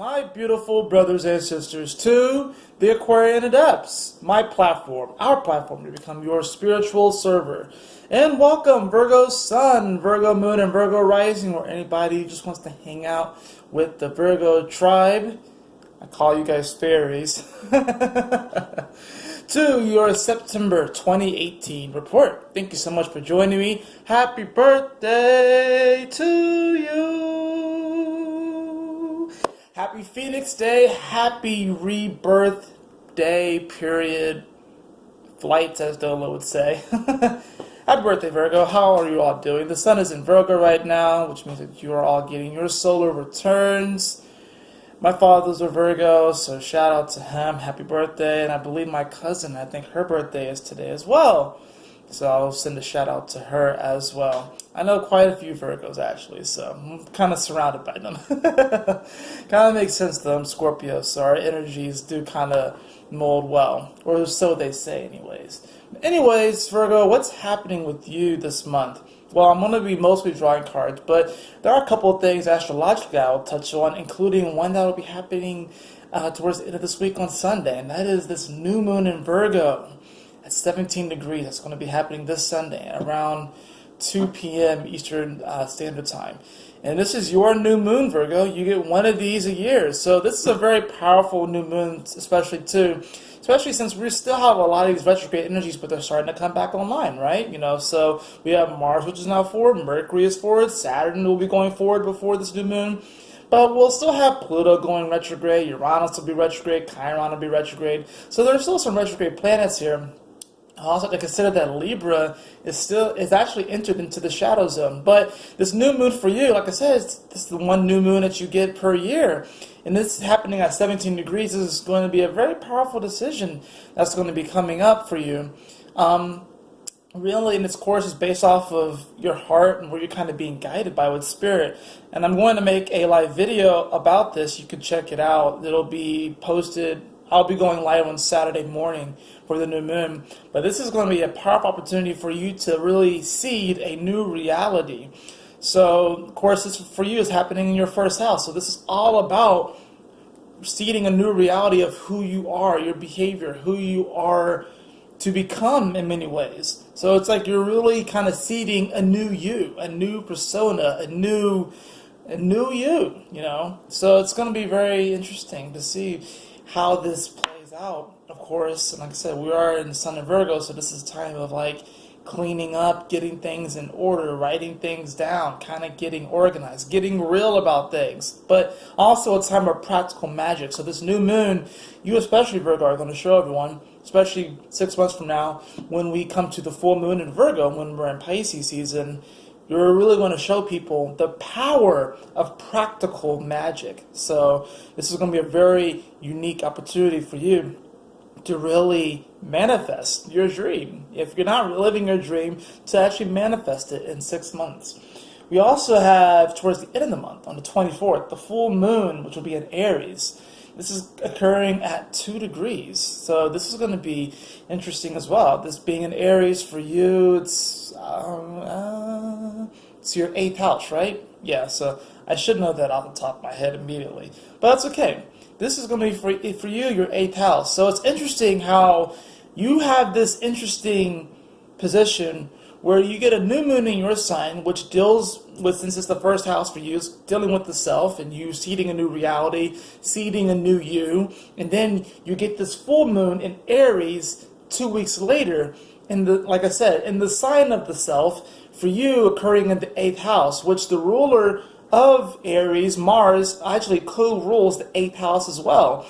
my beautiful brothers and sisters, to the Aquarian Adepts, my platform, our platform to become your spiritual server. And welcome Virgo Sun, Virgo Moon, and Virgo Rising, or anybody who just wants to hang out with the Virgo Tribe. I call you guys fairies. To your September 2018 report. Thank you so much for joining me. Happy birthday to you. Happy Phoenix Day. Happy Rebirth Day, period. Flights, as Dolo would say. Happy birthday, Virgo. How are you all doing? The sun is in Virgo right now, which means that you are all getting your solar returns. My father's a Virgo, so shout out to him. Happy birthday. And I believe my cousin, I think her birthday is today as well. So I'll send a shout out to her as well. I know quite a few Virgos actually, so I'm kind of surrounded by them. Kind of makes sense to them, Scorpio, so our energies do kind of mold well. Or so they say anyways. Anyways, Virgo, what's happening with you this month? Well, I'm going to be mostly drawing cards, but there are a couple of things astrologically I'll touch on, including one that will be happening towards the end of this week on Sunday, and that is this new moon in Virgo at 17 degrees. That's going to be happening this Sunday around 2 p.m. Eastern Standard Time. And this is your new moon, Virgo. You get one of these a year. So this is a very powerful new moon, especially since we still have a lot of these retrograde energies, but they're starting to come back online, right? You know, so we have Mars, which is now forward, Mercury is forward, Saturn will be going forward before this new moon, but we'll still have Pluto going retrograde, Uranus will be retrograde, Chiron will be retrograde, so there's still some retrograde planets here. I also have to consider that Libra is actually entered into the shadow zone. But this new moon for you, like I said, this is the one new moon that you get per year. And this is happening at 17 degrees. This is going to be a very powerful decision that's going to be coming up for you. Really, and this course is based off of your heart and where you're kind of being guided by with spirit. And I'm going to make a live video about this. You can check it out. It'll be posted. I'll be going live on Saturday morning for the new moon. But this is going to be a powerful opportunity for you to really seed a new reality. So, of course, this for you is happening in your first house. So this is all about seeding a new reality of who you are, your behavior, who you are to become in many ways. So it's like you're really kind of seeding a new you, a new persona, a new you, you know. So it's going to be very interesting to see how this plays out, of course. And like I said, we are in Sun and Virgo, so this is a time of like cleaning up, getting things in order, writing things down, kind of getting organized, getting real about things, but also a time of practical magic. So this new moon, you especially, Virgo, are going to show everyone, especially 6 months from now, when we come to the full moon in Virgo, when we're in Pisces season, you're really going to show people the power of practical magic. So this is going to be a very unique opportunity for you to really manifest your dream. If you're not living your dream, to actually manifest it in 6 months. We also have, towards the end of the month, on the 24th, the full moon, which will be in Aries. This is occurring at 2 degrees. So this is going to be interesting as well. This being in Aries for you, it's your 8th house, right? Yeah, so I should know that off the top of my head immediately. But that's okay. This is going to be for you, your 8th house. So it's interesting how you have this interesting position where you get a new moon in your sign, which deals with, since it's the first house for you, it's dealing with the self and you seeding a new reality, seeding a new you. And then you get this full moon in Aries 2 weeks later, like I said, in the sign of the self, for you occurring in the 8th house, which the ruler of Aries, Mars, actually co-rules the 8th house as well.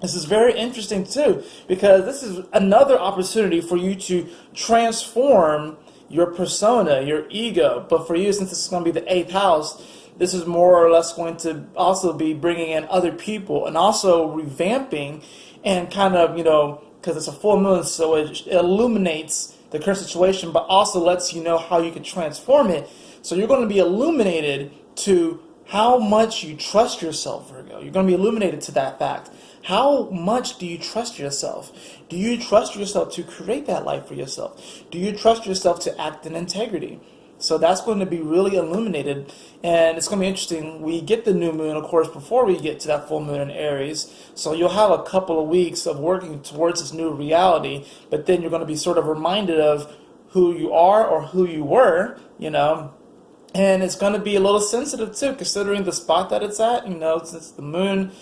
This is very interesting too, because this is another opportunity for you to transform your persona, your ego. But for you, since this is going to be the 8th house, this is more or less going to also be bringing in other people and also revamping and kind of, you know, because it's a full moon, so it illuminates the current situation, but also lets you know how you can transform it. So you're going to be illuminated to how much you trust yourself, Virgo. You're going to be illuminated to that fact. How much do you trust yourself? Do you trust yourself to create that life for yourself? Do you trust yourself to act in integrity? So that's going to be really illuminated, and it's going to be interesting. We get the new moon, of course, before we get to that full moon in Aries. So you'll have a couple of weeks of working towards this new reality, but then you're going to be sort of reminded of who you are or who you were, and it's going to be a little sensitive too, considering the spot that it's at, since the moon.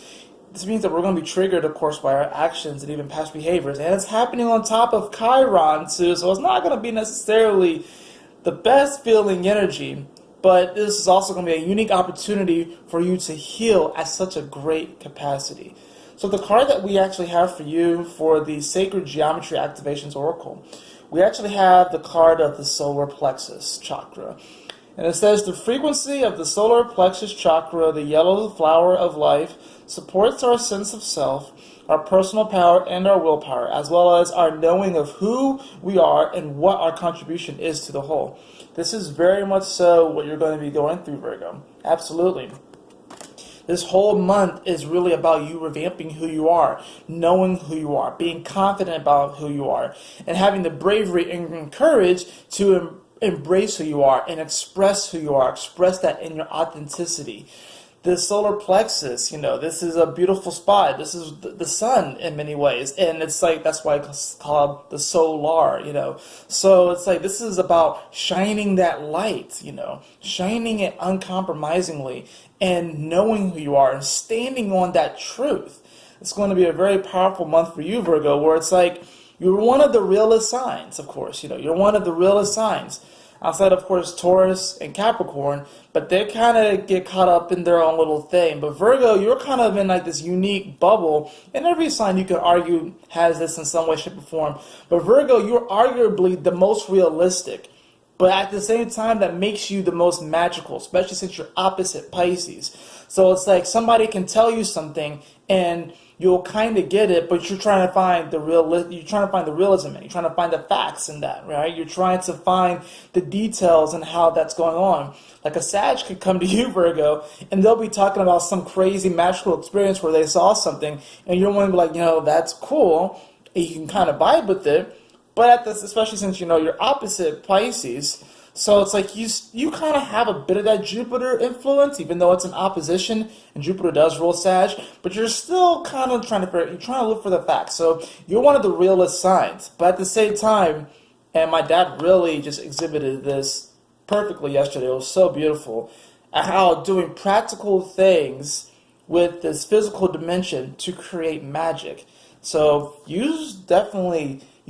This means that we're going to be triggered, of course, by our actions and even past behaviors. And it's happening on top of Chiron, too, so it's not going to be necessarily the best feeling energy, but this is also going to be a unique opportunity for you to heal at such a great capacity. So the card that we actually have for you for the Sacred Geometry Activations Oracle, we actually have the card of the solar plexus chakra. And it says, the frequency of the solar plexus chakra, the yellow flower of life, supports our sense of self, our personal power, and our willpower, as well as our knowing of who we are and what our contribution is to the whole. This is very much so what you're going to be going through, Virgo. Absolutely. This whole month is really about you revamping who you are, knowing who you are, being confident about who you are, and having the bravery and courage to embrace who you are and express who you are, express that in your authenticity. The solar plexus, this is a beautiful spot. This is the sun in many ways. And it's like, that's why it's called the solar, So it's like, this is about shining that light, shining it uncompromisingly and knowing who you are and standing on that truth. It's going to be a very powerful month for you, Virgo, where it's like, you're one of the realest signs, of course, you're one of the realest signs. Outside, of course, Taurus and Capricorn, but they kind of get caught up in their own little thing. But Virgo, you're kind of in like this unique bubble, and every sign you could argue has this in some way, shape, or form. But Virgo, you're arguably the most realistic, but at the same time, that makes you the most magical, especially since you're opposite Pisces. So it's like somebody can tell you something, and you'll kind of get it, but you're trying to find the realism in it. You're trying to find the facts in that, right? You're trying to find the details and how that's going on. Like a Sag could come to you, Virgo, and they'll be talking about some crazy magical experience where they saw something, and you're one to be like, that's cool, and you can kind of vibe with it. But especially since you're opposite Pisces, so it's like you kind of have a bit of that Jupiter influence, even though it's an opposition, and Jupiter does rule Sag, but you're still kind of trying to look for the facts. So you're one of the realest signs, but at the same time, and my dad really just exhibited this perfectly yesterday. It was so beautiful, how doing practical things with this physical dimension to create magic. So you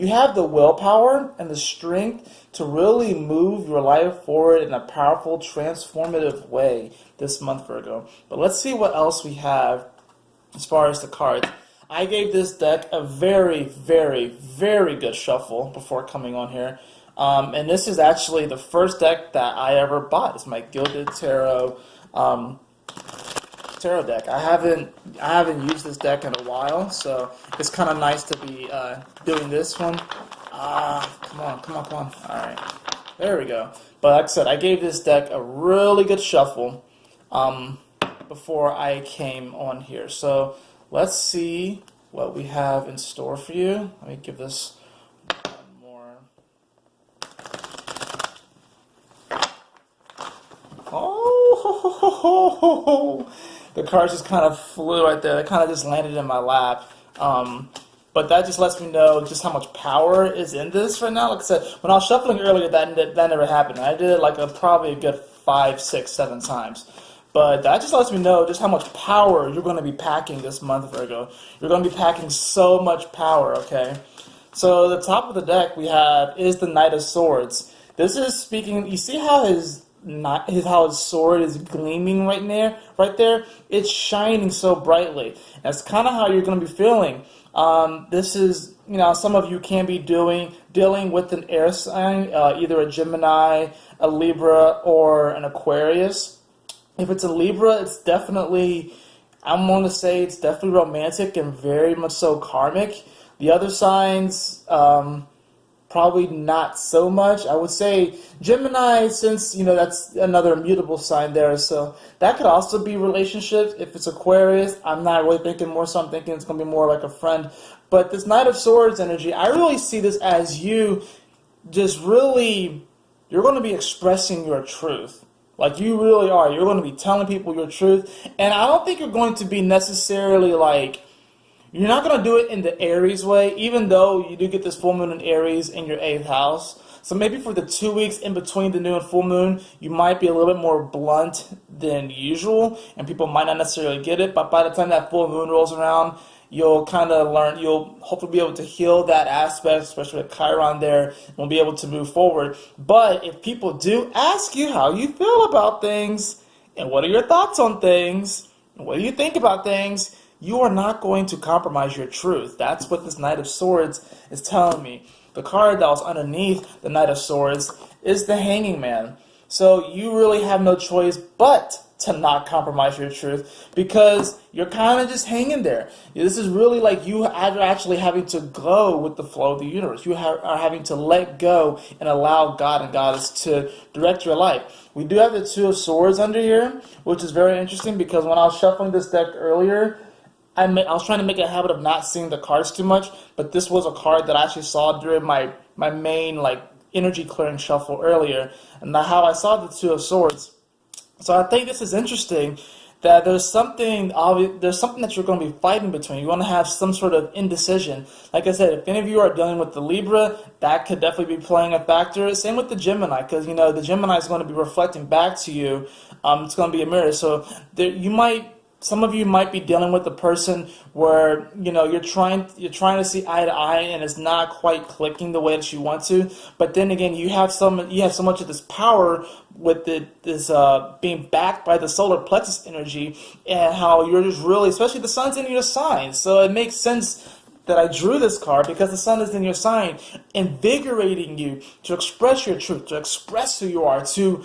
have the willpower and the strength to really move your life forward in a powerful, transformative way this month, Virgo. But let's see what else we have as far as the cards. I gave this deck a very, very, very good shuffle before coming on here. And this is actually the first deck that I ever bought. It's my Gilded Tarot tarot deck. I haven't used this deck in a while, so it's kind of nice to be doing this one. Come on. All right, there we go. But like I said, I gave this deck a really good shuffle before I came on here. So let's see what we have in store for you. Let me give this one more. Oh, the cards just kind of flew right there. They kind of just landed in my lap. But that just lets me know just how much power is in this right now. Like I said, when I was shuffling earlier, that never happened. I did it like probably a good 5, 6, 7 times. But that just lets me know just how much power you're going to be packing this month, Virgo. You're going to be packing so much power, okay? So the top of the deck we have is the Knight of Swords. This is speaking, you see how his sword is gleaming right there? It's shining so brightly. That's kind of how you're going to be feeling. This is, some of you can be dealing with an air sign, either a Gemini, a Libra, or an Aquarius. If it's a Libra, it's definitely, I'm going to say it's definitely romantic and very much so karmic. The other signs, probably not so much. I would say Gemini, since, that's another immutable sign there, so that could also be relationships. If it's Aquarius, I'm not really thinking more, so I'm thinking it's going to be more like a friend. But this Knight of Swords energy, I really see this as you just really you're going to be expressing your truth. Like, you really are. You're going to be telling people your truth. And I don't think you're going to be necessarily like, you're not going to do it in the Aries way, even though you do get this full moon in Aries in your 8th house. So maybe for the 2 weeks in between the new and full moon, you might be a little bit more blunt than usual, and people might not necessarily get it. But by the time that full moon rolls around, you'll kind of learn, you'll hopefully be able to heal that aspect, especially with Chiron there, and we'll be able to move forward. But if people do ask you how you feel about things, and what are your thoughts on things, and what do you think about things, you are not going to compromise your truth. That's what this Knight of Swords is telling me. The card that was underneath the Knight of Swords is the Hanging Man. So you really have no choice but to not compromise your truth, because you're kind of just hanging there. This is really like you are actually having to go with the flow of the universe. You are having to let go and allow God and Goddess to direct your life. We do have the Two of Swords under here, which is very interesting, because when I was shuffling this deck earlier, I was trying to make a habit of not seeing the cards too much, but this was a card that I actually saw during my main like energy clearing shuffle earlier, and how I saw the Two of Swords. So I think this is interesting, that there's something that you're going to be fighting between. You're going to have some sort of indecision. Like I said, if any of you are dealing with the Libra, that could definitely be playing a factor. Same with the Gemini, because the Gemini is going to be reflecting back to you. It's going to be a mirror. So some of you might be dealing with a person where you're trying to see eye to eye, and it's not quite clicking the way that you want to. But then again, you have so much of this power with this being backed by the solar plexus energy, and how you're just really, especially the sun's in your sign. So it makes sense that I drew this card, because the sun is in your sign, invigorating you to express your truth, to express who you are, to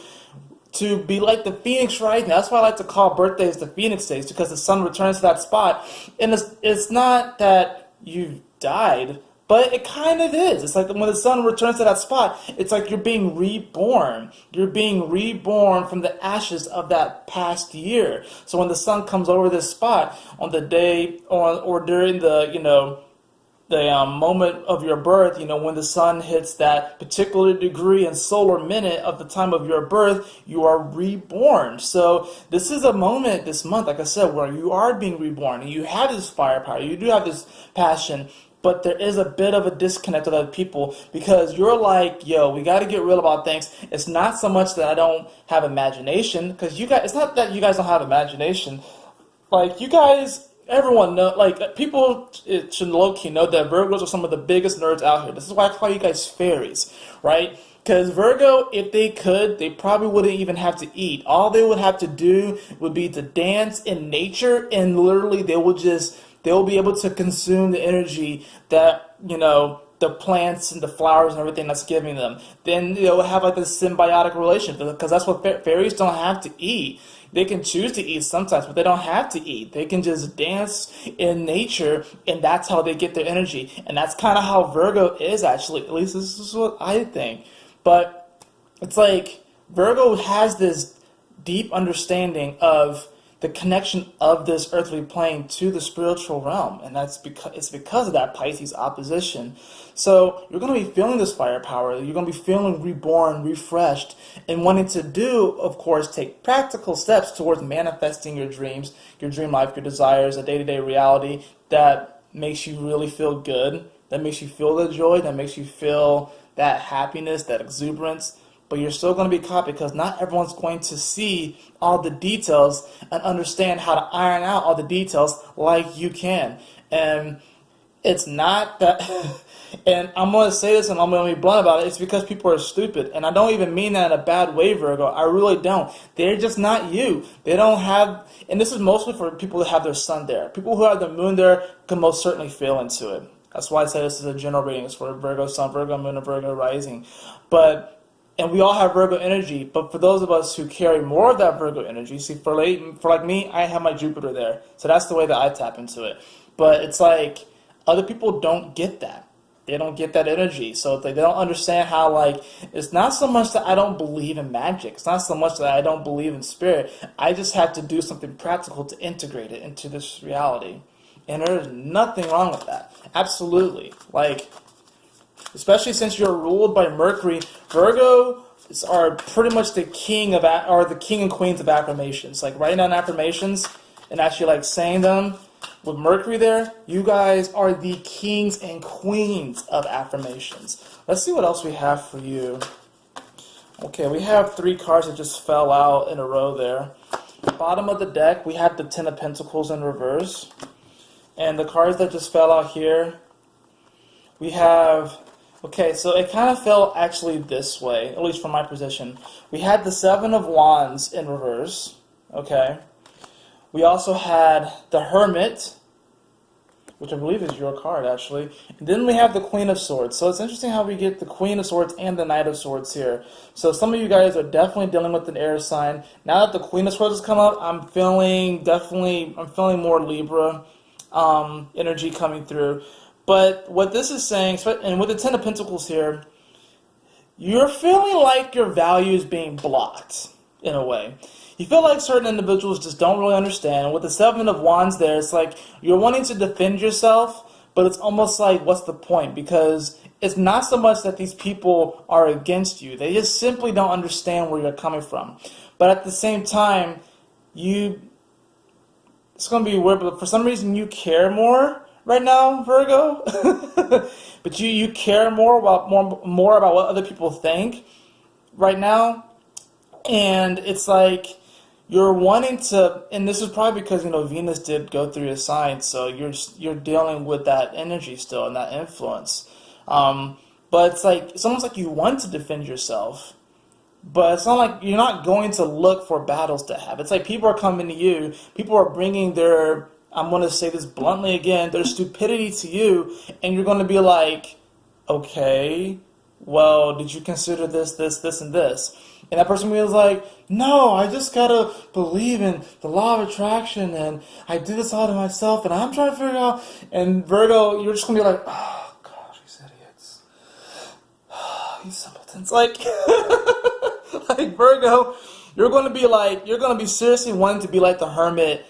be like the Phoenix rising. That's why I like to call birthdays the Phoenix days, because the sun returns to that spot. And it's not that you've died, but it kind of is. It's like when the sun returns to that spot, it's like you're being reborn. You're being reborn from the ashes of that past year. So when the sun comes over this spot on the day or during the moment of your birth, when the sun hits that particular degree and solar minute of the time of your birth, you are reborn. So this is a moment this month, like I said, where you are being reborn, and you have this firepower, you do have this passion, but there is a bit of a disconnect with other people, because you're like, yo, we got to get real about things. It's not so much that I don't have imagination, because it's not that you guys don't have imagination. Like, you guys, everyone know, like, people should low-key know that Virgos are some of the biggest nerds out here. This is why I call you guys fairies, right? Because Virgo, if they could, they probably wouldn't even have to eat. All they would have to do would be to dance in nature, and literally they'll be able to consume the energy that, the plants and the flowers and everything that's giving them. Then they'll have like this symbiotic relationship, because that's what fairies don't have to eat. They can choose to eat sometimes, but they don't have to eat. They can just dance in nature, and that's how they get their energy. And that's kind of how Virgo is, actually. At least this is what I think. But it's like Virgo has this deep understanding of the connection of this earthly plane to the spiritual realm, and it's because of that Pisces opposition. So you're going to be feeling this firepower. You're going to be feeling reborn, refreshed, and wanting to do, of course, take practical steps towards manifesting your dreams, your dream life, your desires, a day-to-day reality that makes you really feel good, that makes you feel the joy, that makes you feel that happiness, that exuberance. But you're still going to be caught, because not everyone's going to see all the details and understand how to iron out all the details like you can. And it's not that, and I'm going to say this and I'm going to be blunt about it, it's because people are stupid. And I don't even mean that in a bad way, Virgo. I really don't. They're just not you. They don't have, and this is mostly for people that have their sun there. People who have their moon there can most certainly feel into it. That's why I say this is a general reading. It's for Virgo Sun, Virgo Moon, and Virgo Rising. And we all have Virgo energy, but for those of us who carry more of that Virgo energy, see, for like me, I have my Jupiter there. So that's the way that I tap into it. But it's like, other people don't get that. They don't get that energy. So they don't understand how, like, it's not so much that I don't believe in magic. It's not so much that I don't believe in spirit. I just have to do something practical to integrate it into this reality. And there's nothing wrong with that. Absolutely. Like, especially since you're ruled by Mercury, Virgo are pretty much the king of or the king and queens of affirmations. Like writing down affirmations and actually like saying them with Mercury there. You guys are the kings and queens of affirmations. Let's see what else we have for you. Okay, we have 3 cards that just fell out in a row there. Bottom of the deck, we have the Ten of Pentacles in reverse. And the cards that just fell out here, we have, okay, so it kind of fell actually this way, at least from my position. We had the Seven of Wands in reverse, okay. We also had the Hermit, which I believe is your card actually. And then we have the Queen of Swords. So it's interesting how we get the Queen of Swords and the Knight of Swords here. So some of you guys are definitely dealing with an air sign. Now that the Queen of Swords has come up, I'm feeling more Libra energy coming through. But what this is saying, and with the Ten of Pentacles here, you're feeling like your value is being blocked in a way. You feel like certain individuals just don't really understand. And with the Seven of Wands there, it's like you're wanting to defend yourself, but it's almost like, what's the point? Because it's not so much that these people are against you. They just simply don't understand where you're coming from. But at the same time, it's going to be weird, but for some reason you care more right now, Virgo. But you care more about what other people think right now. And it's like you're wanting to, and this is probably because, Venus did go through your sign, so you're dealing with that energy still and that influence. But it's almost like you want to defend yourself, but it's not like you're not going to look for battles to have. It's like people are coming to you, people are bringing their, I'm going to say this bluntly again, their stupidity to you, and you're going to be like, okay, well, did you consider this, and this? And that person was like, no, I just gotta believe in the law of attraction, and I do this all to myself, and I'm trying to figure out. And Virgo, you're just gonna be like, oh gosh, these idiots, these simpletons. Like Virgo, you're gonna be seriously wanting to be like the Hermit,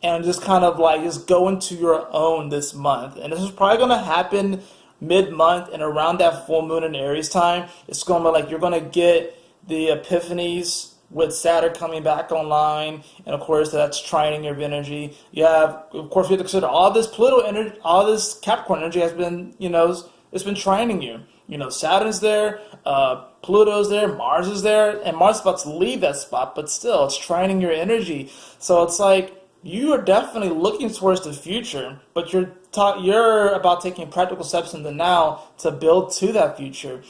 and just kind of like just go into your own this month. And this is probably gonna happen mid-month, and around that full moon in Aries time, it's gonna be like you're gonna get the epiphanies with Saturn coming back online, and of course that's trining your energy. You have, of course, we have to consider all this Pluto energy, all this Capricorn energy has been, it's been trining you. Saturn's there, Pluto's there, Mars is there, and Mars is about to leave that spot, but still, it's trining your energy. So it's like you are definitely looking towards the future, but you're about taking practical steps in the now to build to that future.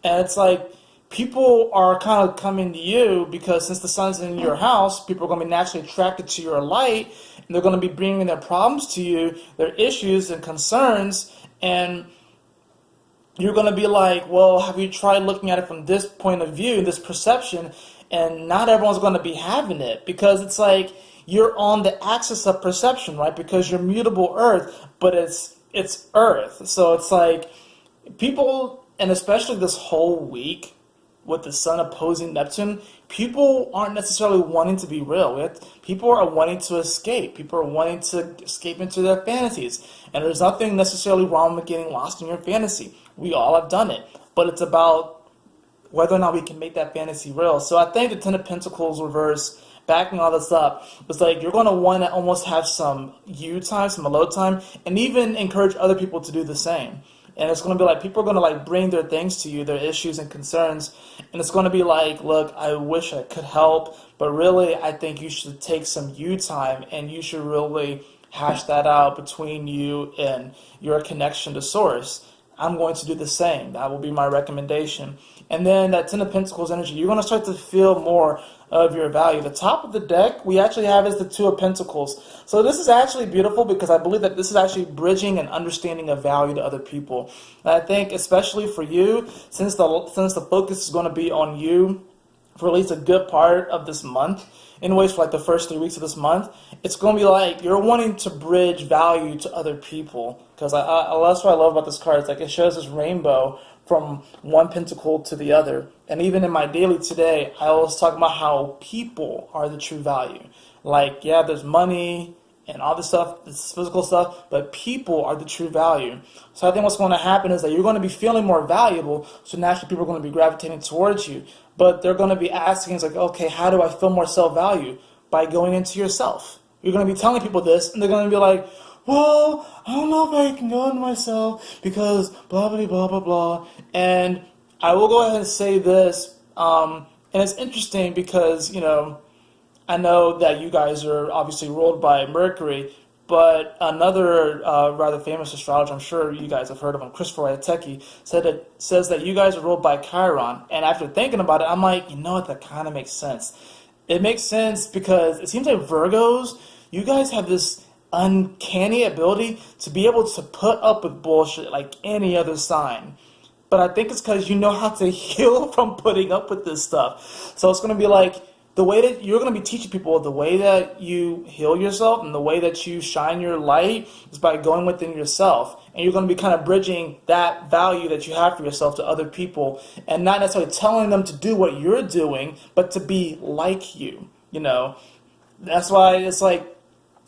And it's like people are kind of coming to you because since the sun's in your house, people are going to be naturally attracted to your light, and they're going to be bringing their problems to you, their issues and concerns, and you're going to be like, well, have you tried looking at it from this point of view, this perception? And not everyone's going to be having it, because it's like you're on the axis of perception, right? Because you're mutable Earth, but it's Earth. So it's like people, and especially this whole week, with the Sun opposing Neptune, people aren't necessarily wanting to be real. People are wanting to escape. People are wanting to escape into their fantasies. And there's nothing necessarily wrong with getting lost in your fantasy. We all have done it. But it's about whether or not we can make that fantasy real. So I think the Ten of Pentacles reverse, backing all this up, was like you're going to want to almost have some you time, some alone time, and even encourage other people to do the same. And it's going to be like people are going to like bring their things to you, their issues and concerns. And it's going to be like, look, I wish I could help, but really I think you should take some you time, and you should really hash that out between you and your connection to Source. I'm going to do the same. That will be my recommendation. And then that Ten of Pentacles energy, you're going to start to feel more of your value. The top of the deck we actually have is the Two of Pentacles. So this is actually beautiful because I believe that this is actually bridging and understanding of value to other people. And I think especially for you, since the focus is going to be on you for at least a good part of this month, anyways, for like the first 3 weeks of this month, it's going to be like you're wanting to bridge value to other people. Because that's what I love about this card. It's like it shows this rainbow from one pentacle to the other. And even in my daily today, I always talk about how people are the true value. Like, yeah, there's money and all this stuff, this physical stuff, but people are the true value. So I think what's going to happen is that you're going to be feeling more valuable, so naturally people are going to be gravitating towards you. But they're going to be asking, it's like, okay, how do I feel more self-value? By going into yourself. You're going to be telling people this, and they're going to be like, well, I don't know if I can go into myself because blah, blah, blah, blah, blah. And I will go ahead and say this, and it's interesting because, you know, I know that you guys are obviously ruled by Mercury, but another rather famous astrologer, I'm sure you guys have heard of him, Christopher Ayateki, says that you guys are ruled by Chiron. And after thinking about it, I'm like, you know what, that kind of makes sense. It makes sense because it seems like Virgos, you guys have this uncanny ability to be able to put up with bullshit like any other sign. But I think it's because you know how to heal from putting up with this stuff. So it's going to be like, the way that you're going to be teaching people, the way that you heal yourself and the way that you shine your light is by going within yourself. And you're going to be kind of bridging that value that you have for yourself to other people and not necessarily telling them to do what you're doing, but to be like you, you know. That's why it's like,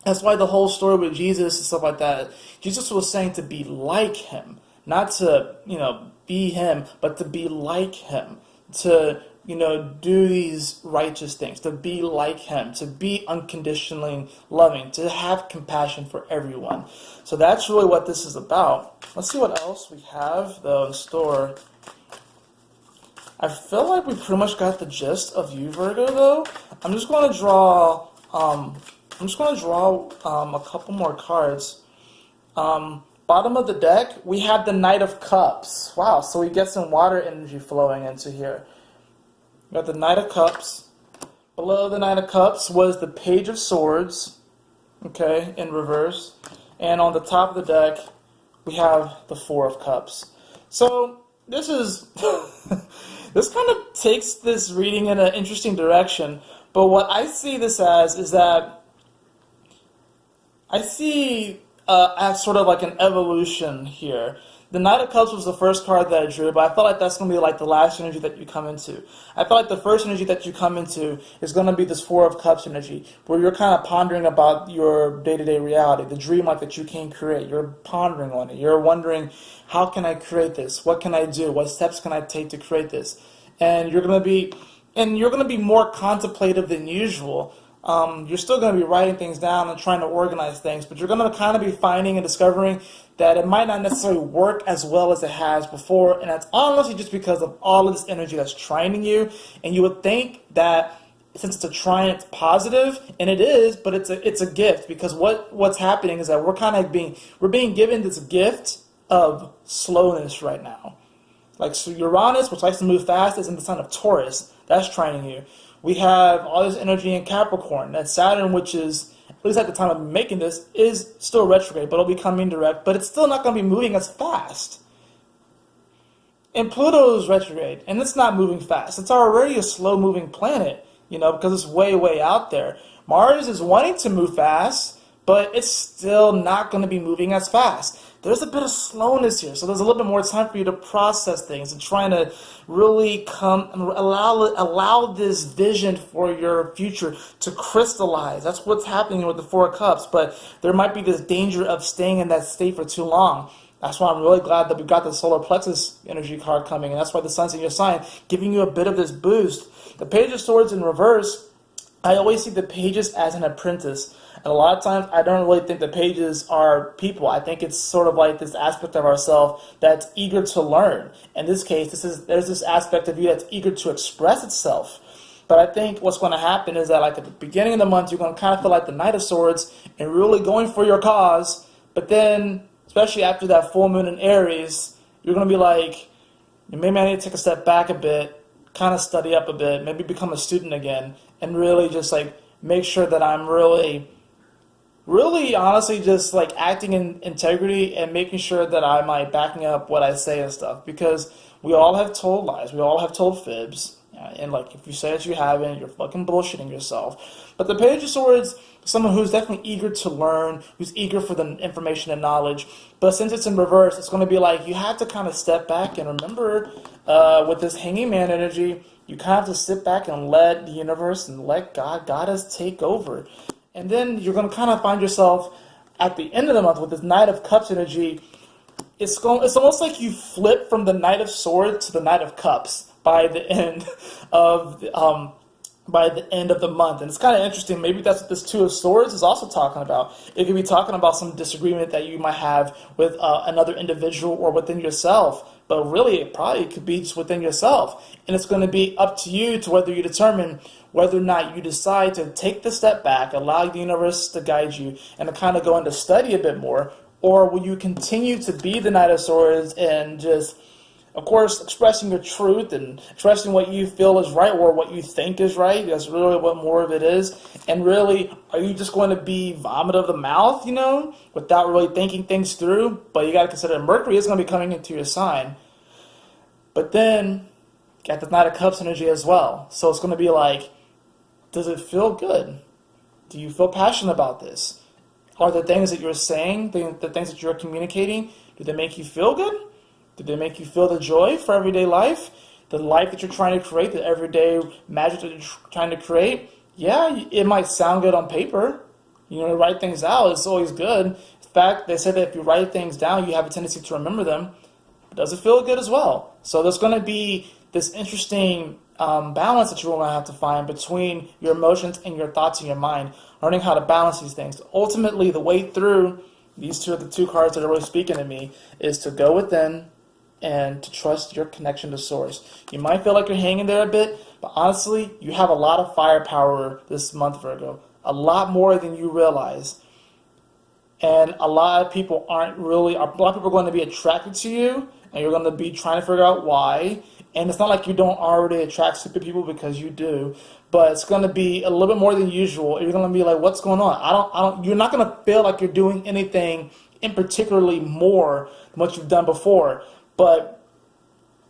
that's why the whole story with Jesus and stuff like that, Jesus was saying to be like him, not to, you know, be him, but to be like him, to, you know, do these righteous things, to be like him, to be unconditionally loving, to have compassion for everyone. So that's really what this is about. Let's see what else we have, though, in store. I feel like we pretty much got the gist of you, Virgo, though. I'm just going to draw, a couple more cards. Bottom of the deck, we have the Knight of Cups. Wow, so we get some water energy flowing into here. We got the Knight of Cups. Below the Knight of Cups was the Page of Swords, okay, in reverse. And on the top of the deck, we have the Four of Cups. So this is, this kind of takes this reading in an interesting direction. But what I see this as is that I see as sort of like an evolution here. The Knight of Cups was the first card that I drew, but I felt like that's going to be like the last energy that you come into. I feel like the first energy that you come into is going to be this Four of Cups energy, where you're kind of pondering about your day-to-day reality, the dream life that you can create. You're pondering on it. You're wondering, how can I create this? What can I do? What steps can I take to create this? And you're going to be more contemplative than usual. You're still going to be writing things down and trying to organize things, but you're going to kind of be finding and discovering that it might not necessarily work as well as it has before, and that's honestly just because of all of this energy that's trining you. And you would think that since it's a trine, it's positive, and it is, but it's a gift, because what's happening is that we're being given this gift of slowness right now. Like, so Uranus, which likes to move fast, is in the sign of Taurus. That's trining you. We have all this energy in Capricorn. That Saturn, which is, at least at the time of making this, is still retrograde, but it'll be coming direct, but it's still not going to be moving as fast. And Pluto is retrograde, and it's not moving fast. It's already a slow-moving planet, you know, because it's way, way out there. Mars is wanting to move fast, but it's still not going to be moving as fast. There's a bit of slowness here, so there's a little bit more time for you to process things and trying to really allow this vision for your future to crystallize. That's what's happening with the Four of Cups, but there might be this danger of staying in that state for too long. That's why I'm really glad that we got the solar plexus energy card coming, and that's why the sun's in your sign, giving you a bit of this boost. The Page of Swords in reverse, I always see the pages as an apprentice. And a lot of times, I don't really think the pages are people. I think it's sort of like this aspect of ourselves that's eager to learn. In this case, there's this aspect of you that's eager to express itself. But I think what's going to happen is that, like, at the beginning of the month, you're going to kind of feel like the Knight of Swords and really going for your cause. But then, especially after that full moon in Aries, you're going to be like, maybe I need to take a step back a bit, kind of study up a bit, maybe become a student again, and really just, like, make sure that I'm really honestly just like acting in integrity and making sure that I'm like backing up what I say and stuff, because we all have told lies, we all have told fibs, and like if you say that you haven't, you're fucking bullshitting yourself. But the Page of Swords, someone who's definitely eager to learn, who's eager for the information and knowledge, but since it's in reverse, it's going to be like you have to kind of step back and remember with this Hanging Man energy, you kind of have to sit back and let the universe and let God, Goddess take over. And then you're going to kind of find yourself at the end of the month with this Knight of Cups energy. It's almost like you flip from the Knight of Swords to the Knight of Cups by the end of the month. And it's kind of interesting. Maybe that's what this Two of Swords is also talking about. It could be talking about some disagreement that you might have with another individual or within yourself. But really, it probably could be just within yourself. And it's going to be up to you to whether you determine whether or not you decide to take the step back, allow the universe to guide you, and to kind of go into study a bit more. Or will you continue to be the Knight of Swords and just, of course, expressing your truth and expressing what you feel is right or what you think is right? That's really what more of it is. And really, are you just going to be vomit of the mouth, without really thinking things through? But you got to consider Mercury is going to be coming into your sign. But then, you got the Knight of Cups energy as well. So it's going to be like, does it feel good? Do you feel passionate about this? Are the things that you're saying, the things that you're communicating, do they make you feel good? Do they make you feel the joy for everyday life? The life that you're trying to create, the everyday magic that you're trying to create? Yeah, it might sound good on paper. To write things out is always good. In fact, they say that if you write things down, you have a tendency to remember them. But does it feel good as well? So there's going to be this interesting balance that you're going to have to find between your emotions and your thoughts in your mind, learning how to balance these things. Ultimately, the way through, these two are the two cards that are really speaking to me, is to go within and to trust your connection to Source. You might feel like you're hanging there a bit, but honestly, you have a lot of firepower this month, Virgo. A lot more than you realize. And a lot of people are going to be attracted to you, and you're going to be trying to figure out why. And it's not like you don't already attract stupid people, because you do, but it's going to be a little bit more than usual. You're going to be like, what's going on? You're not going to feel like you're doing anything in particularly more than what you've done before. But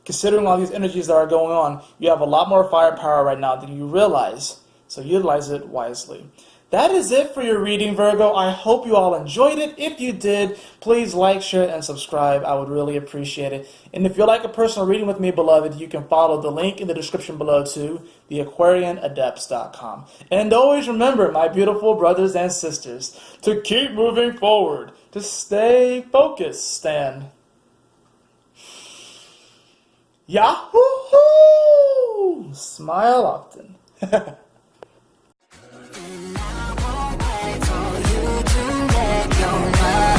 considering all these energies that are going on, you have a lot more firepower right now than you realize. So utilize it wisely. That is it for your reading, Virgo. I hope you all enjoyed it. If you did, please like, share, and subscribe. I would really appreciate it. And if you'd like a personal reading with me, beloved, you can follow the link in the description below to theaquarianadepts.com. And always remember, my beautiful brothers and sisters, to keep moving forward, to stay focused, and Yahoo! Smile often. And I won't wait for you to let your mind